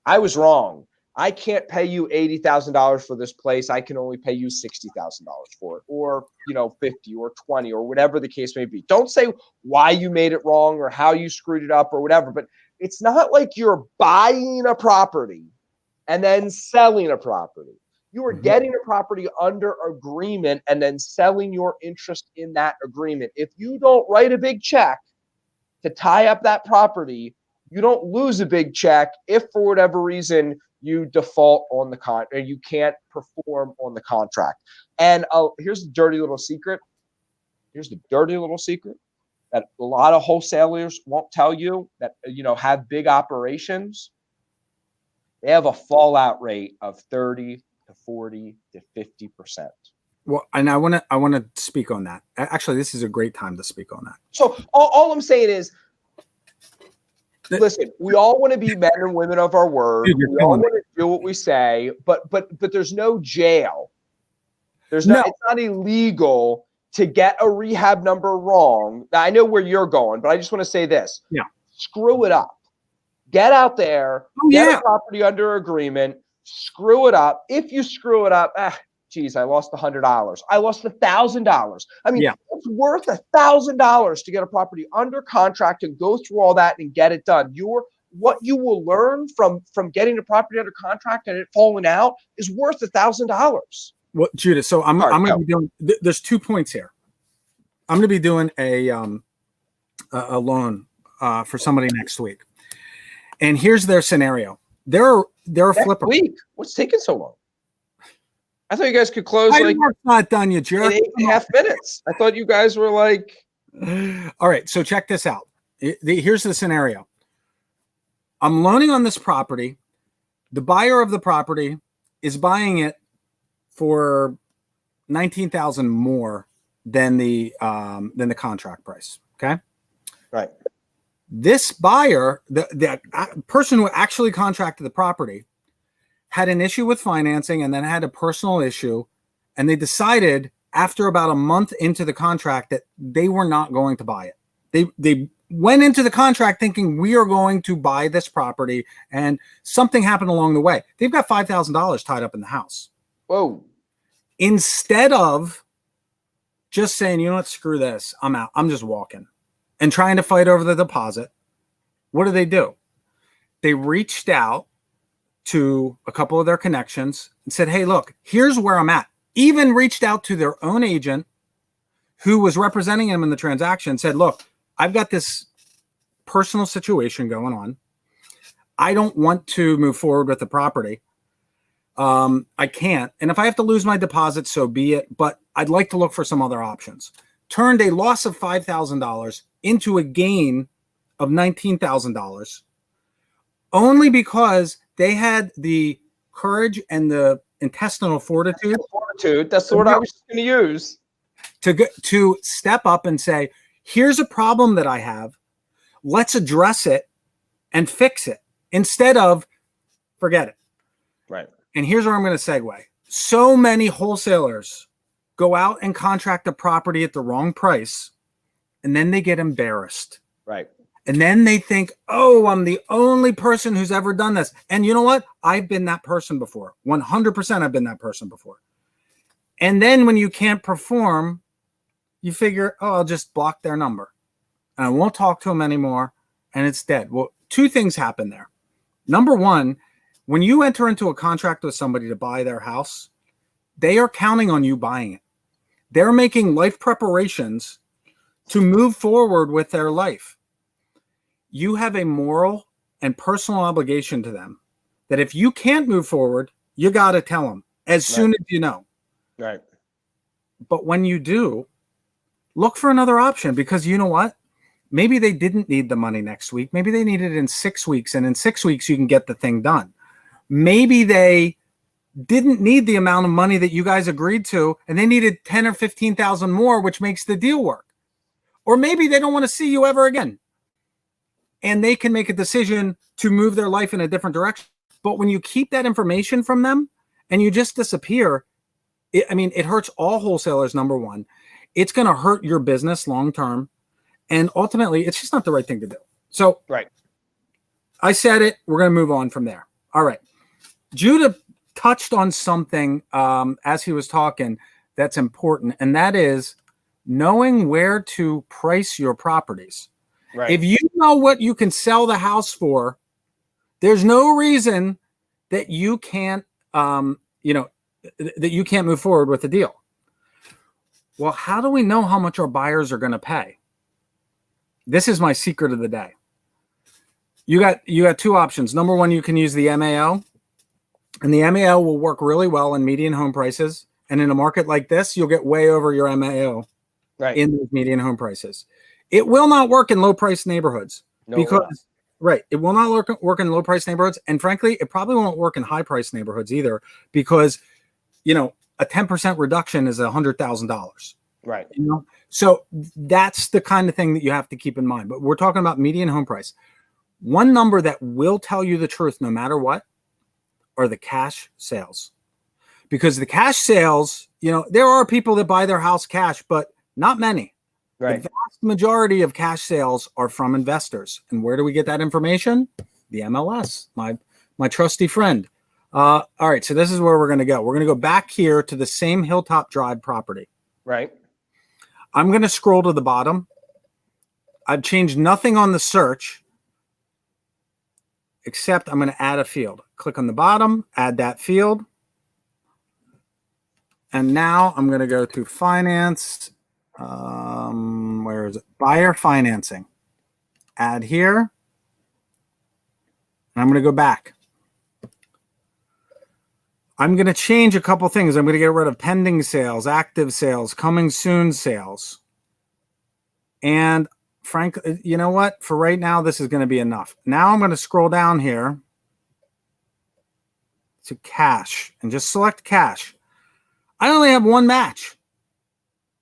I was wrong. I can't pay you $80,000 for this place. I can only pay you $60,000 for it, or, 50 or 20 or whatever the case may be. Don't say why you made it wrong or how you screwed it up or whatever, but it's not like you're buying a property and then selling a property. You are getting a property under agreement and then selling your interest in that agreement. If you don't write a big check to tie up that property, you don't lose a big check if for whatever reason you default on the contract or you can't perform on the contract. And here's the dirty little secret. Here's the dirty little secret that a lot of wholesalers won't tell you that, have big operations. They have a fallout rate of 30 to 40 to 50%. Well, and I want to speak on that. Actually, this is a great time to speak on that. So all I'm saying is, listen, we all want to be men and women of our word. Dude, we all want to do what we say, but there's no jail. It's not illegal to get a rehab number wrong. Now, I know where you're going, but I just want to say this. Yeah. Screw it up. Get out there, get a property under agreement, screw it up. If you screw it up, geez, I lost $100. I lost $1,000. I mean, it's worth $1,000 to get a property under contract and go through all that and get it done. What you will learn from getting a property under contract and it falling out is worth $1,000. Well, Judith, so I'm going to be doing. There's 2 points here. I'm going to be doing a loan for somebody next week, and here's their scenario. They're a flipper. Week? What's taking so long? I thought you guys could close not done, you jerk. in 8.5 minutes. I thought you guys were like. All right, so check this out. Here's the scenario. I'm loaning on this property. The buyer of the property is buying it for $19,000 more than the contract price. Okay. Right. This buyer, the person who actually contracted the property, had an issue with financing and then had a personal issue, and they decided after about a month into the contract that they were not going to buy it. They went into the contract thinking we are going to buy this property, and something happened along the way. They've got $5,000 tied up in the house. Whoa. Instead of just saying, you know what, screw this, I'm out, I'm just walking, and trying to fight over the deposit, what do? They reached out to a couple of their connections and said, hey, look, here's where I'm at. Even reached out to their own agent who was representing them in the transaction, said, look, I've got this personal situation going on. I don't want to move forward with the property. I can't. And if I have to lose my deposit, so be it. But I'd like to look for some other options. Turned a loss of $5,000 into a gain of $19,000 only because they had the courage and the intestinal fortitude. That's the word I was going to use. To step up and say, here's a problem that I have. Let's address it and fix it instead of forget it. Right. And here's where I'm going to segue. So many wholesalers go out and contract a property at the wrong price, and then they get embarrassed. Right. And then they think, oh, I'm the only person who's ever done this. And you know what? I've been that person before. 100% I've been that person before. And then when you can't perform, you figure, oh, I'll just block their number and I won't talk to them anymore. And it's dead. Well, 2 things happen there. Number one, when you enter into a contract with somebody to buy their house, they are counting on you buying it. They're making life preparations to move forward with their life. You have a moral and personal obligation to them that if you can't move forward, you got to tell them as soon as you know. Right. But when you do, look for another option, because you know what? Maybe they didn't need the money next week. Maybe they need it in 6 weeks, and in 6 weeks you can get the thing done. Maybe they didn't need the amount of money that you guys agreed to, and they needed 10 or 15,000 more, which makes the deal work. Or maybe they don't want to see you ever again, and they can make a decision to move their life in a different direction. But when you keep that information from them and you just disappear, it hurts all wholesalers. Number one, it's going to hurt your business long term. And ultimately, it's just not the right thing to do. So Right. I said it. We're going to move on from there. All right. Judah touched on something as he was talking that's important, and that is knowing where to price your properties. Right. If you know what you can sell the house for, there's no reason that you can't, that you can't move forward with the deal. Well, how do we know how much our buyers are going to pay? This is my secret of the day. You got two options. Number one, you can use the MAO, and the MAO will work really well in median home prices. And in a market like this, you'll get way over your MAO in those median home prices. It will not work in low price neighborhoods because it will not work in low price neighborhoods. And frankly, it probably won't work in high price neighborhoods either, because, a 10% reduction is $100,000. Right. So that's the kind of thing that you have to keep in mind. But we're talking about median home price. One number that will tell you the truth no matter what are the cash sales. Because the cash sales, there are people that buy their house cash, but not many. Right. The vast majority of cash sales are from investors. And where do we get that information? The MLS, my trusty friend. All right, so this is where we're going to go. We're going to go back here to the same Hilltop Drive property. Right. I'm going to scroll to the bottom. I've changed nothing on the search, except I'm going to add a field. Click on the bottom, add that field. And now I'm going to go to finance. Where is it? Buyer financing. Add here. And I'm going to go back. I'm going to change a couple things. I'm going to get rid of pending sales, active sales, coming soon sales. And frankly, you know what? For right now, this is going to be enough. Now I'm going to scroll down here to cash and just select cash. I only have one match,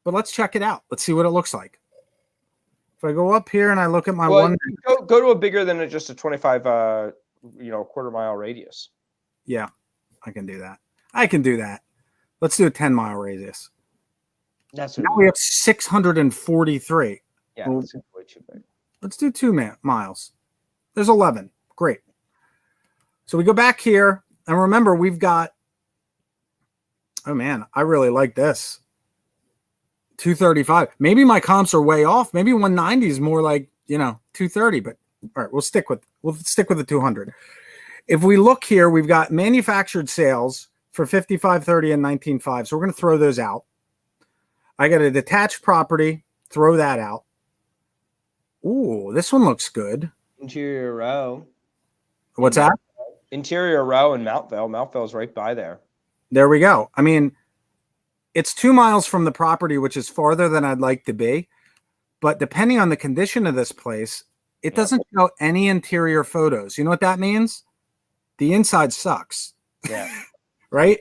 but let's check it out. Let's see what it looks like. If I go up here and I look at my one, go to a bigger than just a 25, quarter mile radius. Yeah, I can do that. I can do that. Let's do a 10-mile radius. That's now we have 643. Yeah, well, that's way too big. Let's do 2 miles. There's 11. Great. So we go back here, and remember we've got. Oh man, I really like this. 235. Maybe my comps are way off. Maybe 190 is more like 230. But all right, we'll stick with the 200. If we look here, we've got manufactured sales for 5530 and 19.5. So we're going to throw those out. I got a detached property. Throw that out. Ooh, this one looks good. Interior row. What's that? Interior row in Mountville. Mountville's right by there. There we go. I mean, it's 2 miles from the property, which is farther than I'd like to be. But depending on the condition of this place, it doesn't show any interior photos. You know what that means? The inside sucks. Yeah. Right?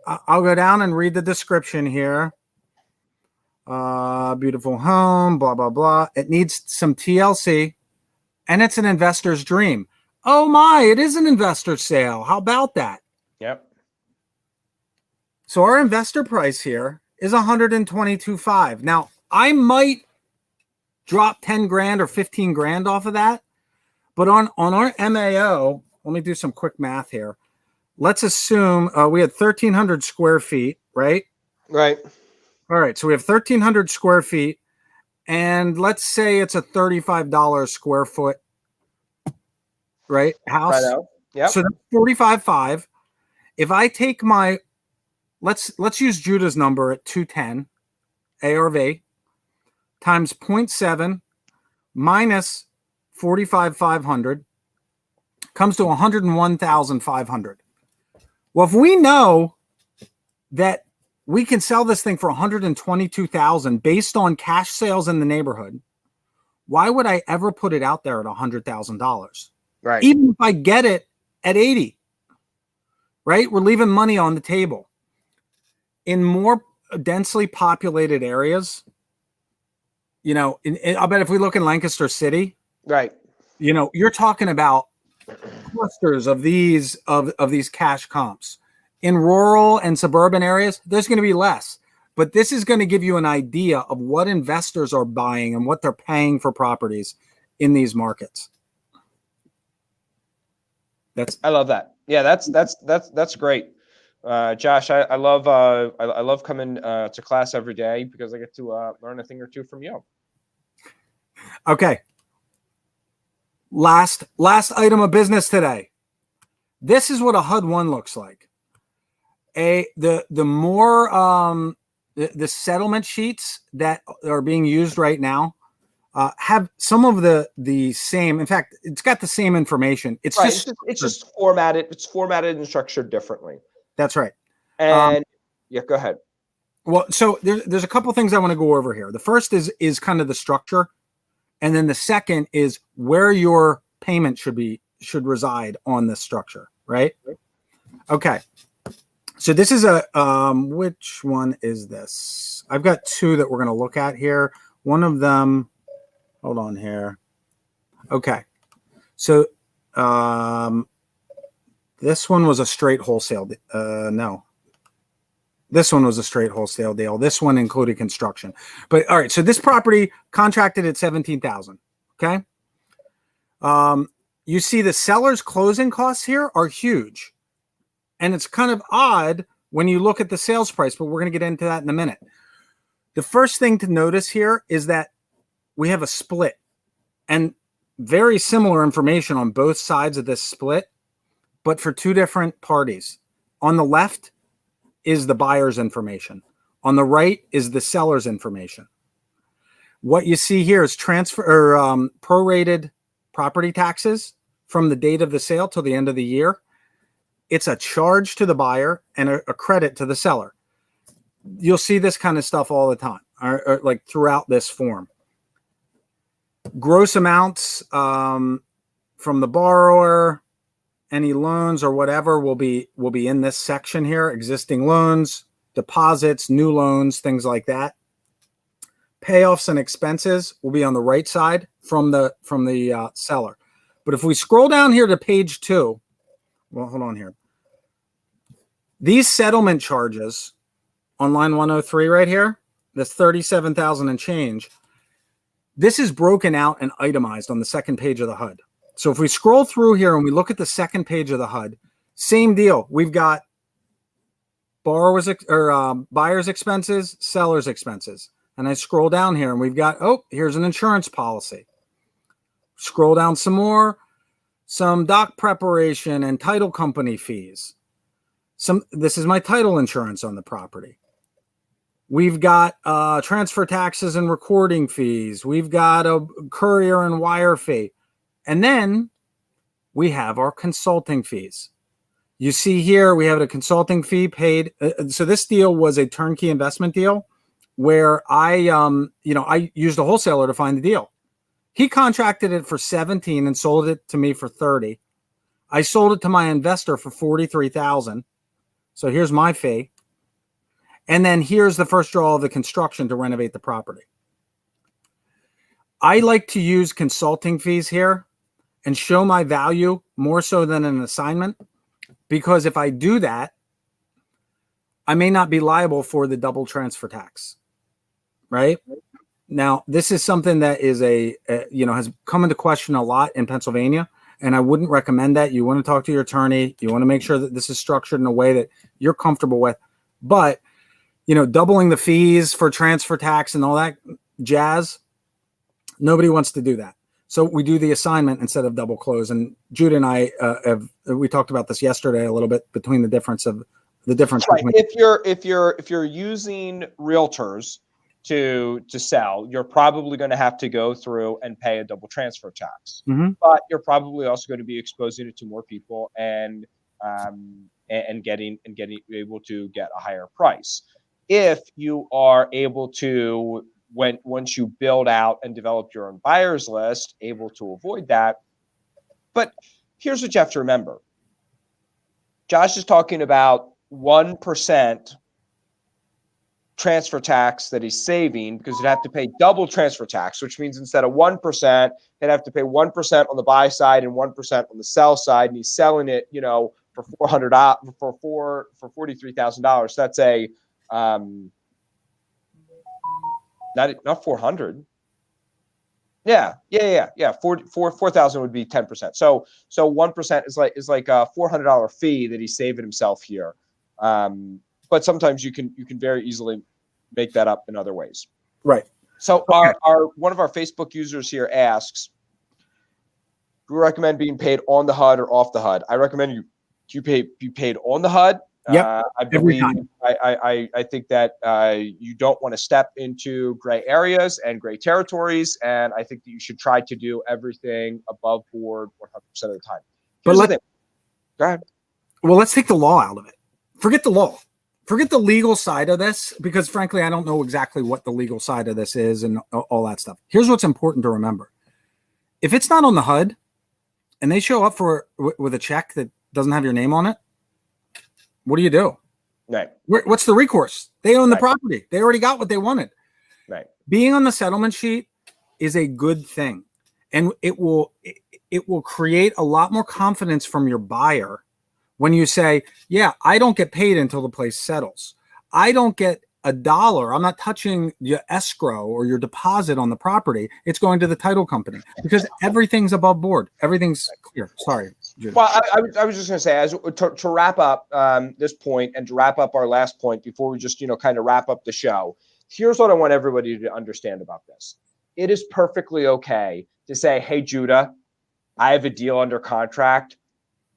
I'll go down and read the description here. Beautiful home, blah, blah, blah. It needs some TLC, and it's an investor's dream. Oh my, it is an investor sale. How about that? Yep. So our investor price here is $122,500. Now, I might drop 10 grand or 15 grand off of that, but on our MAO, let me do some quick math here. Let's assume we had 1,300 square feet, right? Right. All right, so we have 1,300 square feet, and let's say it's a $35 square foot, right, house. Yeah. So that's $45,500. If I take my, let's use Judah's number at 210 ARV times 0.7 minus 45,500 comes to 101,500. Well, if we know that we can sell this thing for $122,000 based on cash sales in the neighborhood. Why would I ever put it out there at $100,000? Right. Even if I get it at 80, right? We're leaving money on the table. In more densely populated areas, you know, I'll bet if we look in Lancaster City, Right. you know, you're talking about clusters of these cash comps. In rural and suburban areas, there's going to be less. But this is going to give you an idea of what investors are buying and what they're paying for properties in these markets. I love that. Yeah, that's great. Josh, I love coming to class every day because I get to learn a thing or two from you. Okay. Last item of business today. This is what a HUD-1 looks like. The settlement sheets that are being used right now have some of the same. In fact, it's got the same information. It's right. just it's just formatted. It's formatted and structured differently. That's right. And yeah, go ahead. Well, so there's a couple things I want to go over here. The first is kind of the structure, and then the second is where your payment should reside on this structure. Right. Okay. So this is which one is this? I've got two that we're going to look at here. One of them, hold on here. Okay. So this one was a straight wholesale. No. This one was a straight wholesale deal. This one included construction. But all right, so this property contracted at $17,000. Okay. You see the seller's closing costs here are huge. And it's kind of odd when you look at the sales price, but we're going to get into that in a minute. The first thing to notice here is that we have a split and very similar information on both sides of this split, but for two different parties. On the left is the buyer's information. On the right is the seller's information. What you see here is prorated property taxes from the date of the sale till the end of the year. It's a charge to the buyer and a credit to the seller. You'll see this kind of stuff all the time, or like throughout this form. Gross amounts from the borrower, any loans or whatever will be in this section here. Existing loans, deposits, new loans, things like that. Payoffs and expenses will be on the right side from the seller. But if we scroll down here to page 2. Well, hold on here. These settlement charges on line 103 right here, that's $37,000 and change. This is broken out and itemized on the second page of the HUD. So if we scroll through here and we look at the second page of the HUD, same deal. We've got buyer's expenses, seller's expenses. And I scroll down here and we've got, here's an insurance policy. Scroll down some more. Some doc preparation and title company fees. This is my title insurance on the property. We've got transfer taxes and recording fees. We've got a courier and wire fee. And then we have our consulting fees. You see here, we have a consulting fee paid. So this deal was a turnkey investment deal where I used a wholesaler to find the deal. He contracted it for $17,000 and sold it to me for $30,000. I sold it to my investor for $43,000. So here's my fee. And then here's the first draw of the construction to renovate the property. I like to use consulting fees here and show my value more so than an assignment, because if I do that, I may not be liable for the double transfer tax, right? Now, this is something that is has come into question a lot in Pennsylvania, and I wouldn't recommend that. You want to talk to your attorney. You want to make sure that this is structured in a way that you're comfortable with. But, doubling the fees for transfer tax and all that jazz, nobody wants to do that. So we do the assignment instead of double close. And Jude and I we talked about this yesterday a little bit between the difference. Right. Between If you're using realtors to sell, you're probably going to have to go through and pay a double transfer tax. Mm-hmm. But you're probably also going to be exposing it to more people and getting able to get a higher price. if you are able to, once you build out and develop your own buyers list, able to avoid that. But here's what you have to remember. Josh is talking about 1% transfer tax that he's saving, because you'd have to pay double transfer tax, which means instead of 1%, they'd have to pay 1% on the buy side and 1% on the sell side. And he's selling it, for $400 for $43,000. That's a not 400. Yeah. 4,000 would be 10%. So 1% is like a $400 fee that he's saving himself here. But sometimes you can very easily make that up in other ways. Right. So our one of our Facebook users here asks, do you recommend being paid on the HUD or off the HUD? I recommend you be paid on the HUD. Yep. I believe I think that you don't want to step into gray areas and gray territories, and I think that you should try to do everything above board 100% of the time. Go ahead. Well, let's take the law out of it. Forget the law. Forget the legal side of this, because frankly, I don't know exactly what the legal side of this is and all that stuff. Here's what's important to remember. If it's not on the HUD and they show up with a check that doesn't have your name on it, what do you do? Right. What's the recourse? They own the property. They already got what they wanted. Right. Being on the settlement sheet is a good thing. And it will create a lot more confidence from your buyer when you say, yeah, I don't get paid until the place settles. I don't get $1. I'm not touching your escrow or your deposit on the property. It's going to the title company, because everything's above board. Everything's clear. Sorry, Judah. Well, I was just going to say, to wrap up this point and to wrap up our last point before we just, kind of wrap up the show, here's what I want everybody to understand about this. It is perfectly okay to say, hey, Judah, I have a deal under contract.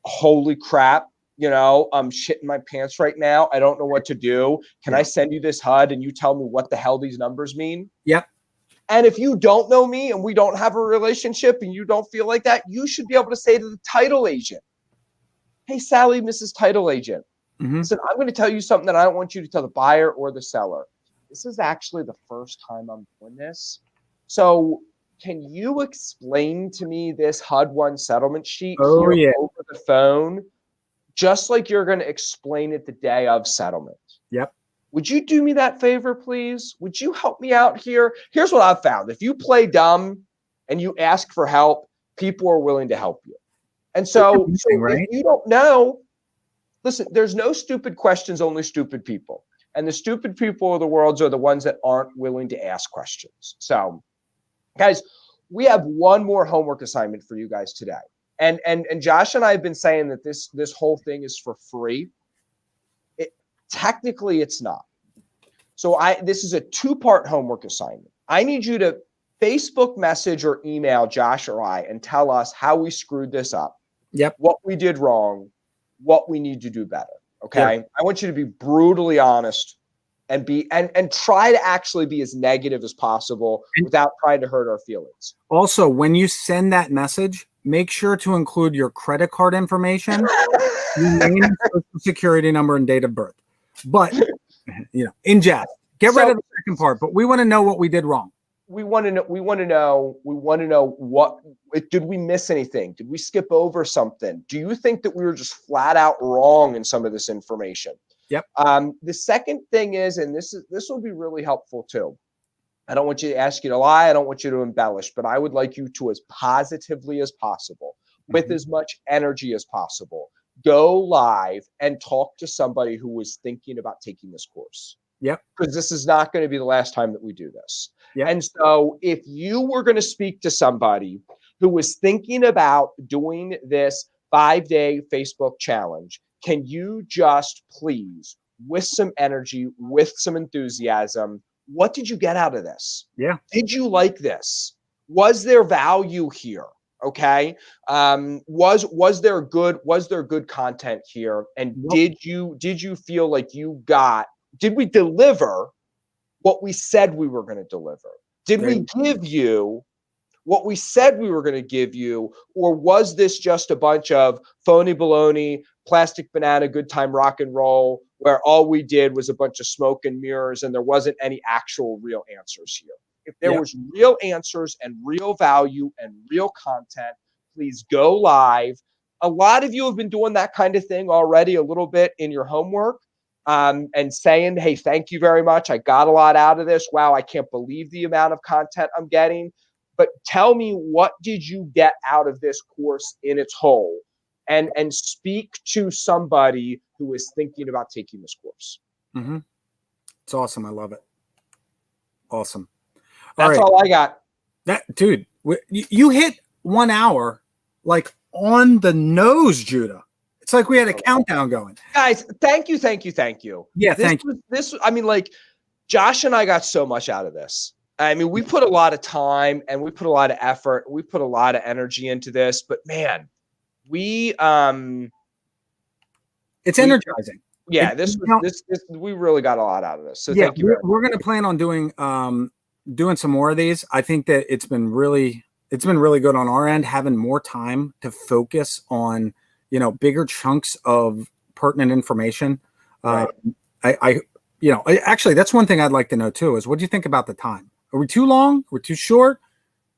Holy crap. I'm shitting my pants right now. I don't know what to do. Can I send you this HUD and you tell me what the hell these numbers mean? Yep. And if you don't know me and we don't have a relationship and you don't feel like that, you should be able to say to the title agent, hey, Sally, Mrs. Title Agent, listen, I'm going to tell you something that I don't want you to tell the buyer or the seller. This is actually the first time I'm doing this. So can you explain to me this HUD-1 settlement sheet over the phone? Just like you're going to explain it the day of settlement. Yep. Would you do me that favor, please? Would you help me out here? Here's what I've found. If you play dumb and you ask for help, people are willing to help you. And so if you don't know, listen, there's no stupid questions, only stupid people. And the stupid people of the world are the ones that aren't willing to ask questions. So, guys, we have one more homework assignment for you guys today. And Josh and I have been saying that this whole thing is for free. Technically, it's not. So this is a 2-part homework assignment. I need you to Facebook message or email Josh or I and tell us how we screwed this up. Yep. What we did wrong, what we need to do better. Okay. Yep. I want you to be brutally honest and try to actually be as negative as possible without trying to hurt our feelings. Also, when you send that message, make sure to include your credit card information, your name, social security number, and date of birth. But, in jest, get rid of the second part. But we want to know what we did wrong. We want to know what did we miss anything? Did we skip over something? Do you think that we were just flat out wrong in some of this information? Yep. The second thing is, and this will be really helpful too. I don't want you to ask you to lie. I don't want you to embellish, but I would like you to, as positively as possible, with as much energy as possible, go live and talk to somebody who was thinking about taking this course. Yep. Because this is not going to be the last time that we do this. Yep. And so if you were going to speak to somebody who was thinking about doing this 5-day Facebook challenge, can you just please, with some energy, with some enthusiasm, what did you get out of this? Yeah. Did you like this? Was there value here? Okay. Was there good content here? And did you feel like did we deliver what we said we were going to deliver? Did we give you what we said we were going to give you, or was this just a bunch of phony baloney, plastic banana, good time rock and roll, where all we did was a bunch of smoke and mirrors and there wasn't any actual real answers here? If there was real answers and real value and real content, please go live. A lot of you have been doing that kind of thing already a little bit in your homework, and saying, hey, thank you very much. I got a lot out of this. Wow, I can't believe the amount of content I'm getting. But tell me, what did you get out of this course in its whole? And speak to somebody who is thinking about taking this course. Mm-hmm. It's awesome. I love it. Awesome. That's all I got. That dude, you hit 1 hour like on the nose, Judah. It's like we had a countdown going. Guys, thank you. Yeah, thank you. I mean, like, Josh and I got so much out of this. I mean, we put a lot of time and we put a lot of effort. We put a lot of energy into this, but man, it's energizing. Yeah, we really got a lot out of this. So thank you. We're going to plan on doing some more of these. I think that it's been really good on our end, having more time to focus on, bigger chunks of pertinent information. Right. Actually, that's one thing I'd like to know too, is what do you think about the time? Are we too long? Are we too short?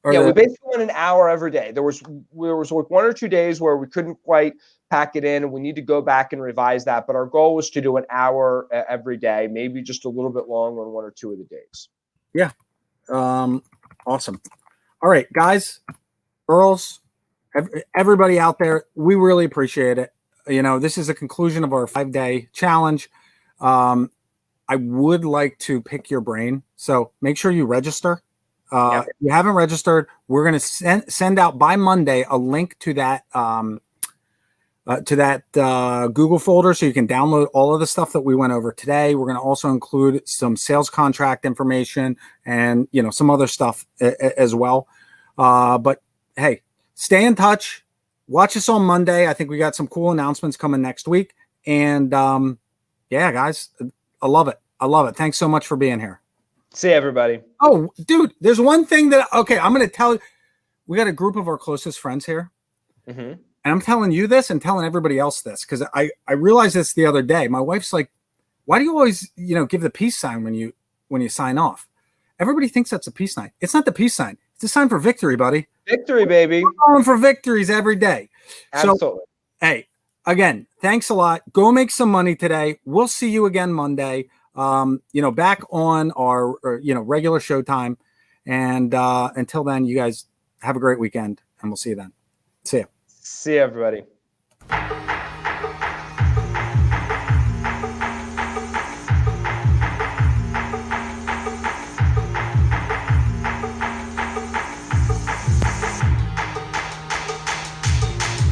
We basically went an hour every day. There was like 1 or 2 days where we couldn't quite pack it in, and we need to go back and revise that. But our goal was to do an hour every day, maybe just a little bit long on 1 or 2 of the days. Yeah. Awesome. All right, guys, girls, everybody out there, we really appreciate it. This is a conclusion of our 5-day challenge. I would like to pick your brain, so make sure you register. If you haven't registered, we're going to send out by Monday a link to that Google folder, so you can download all of the stuff that we went over today. We're going to also include some sales contract information and some other stuff as well. But hey, stay in touch. Watch us on Monday. I think we got some cool announcements coming next week. And guys, I love it. Thanks so much for being here. See everybody. Oh, dude, there's one thing I'm going to tell you. We got a group of our closest friends here. Mm-hmm. And I'm telling you this and telling everybody else this, because I realized this the other day. My wife's like, why do you always, give the peace sign when you sign off? Everybody thinks that's a peace sign. It's not the peace sign. It's a sign for victory, buddy. Victory, baby. We're going for victories every day. Absolutely. So, hey, again, thanks a lot. Go make some money today. We'll see you again Monday. Back on our regular show time. And until then, you guys have a great weekend, and we'll see you then. See ya. See everybody.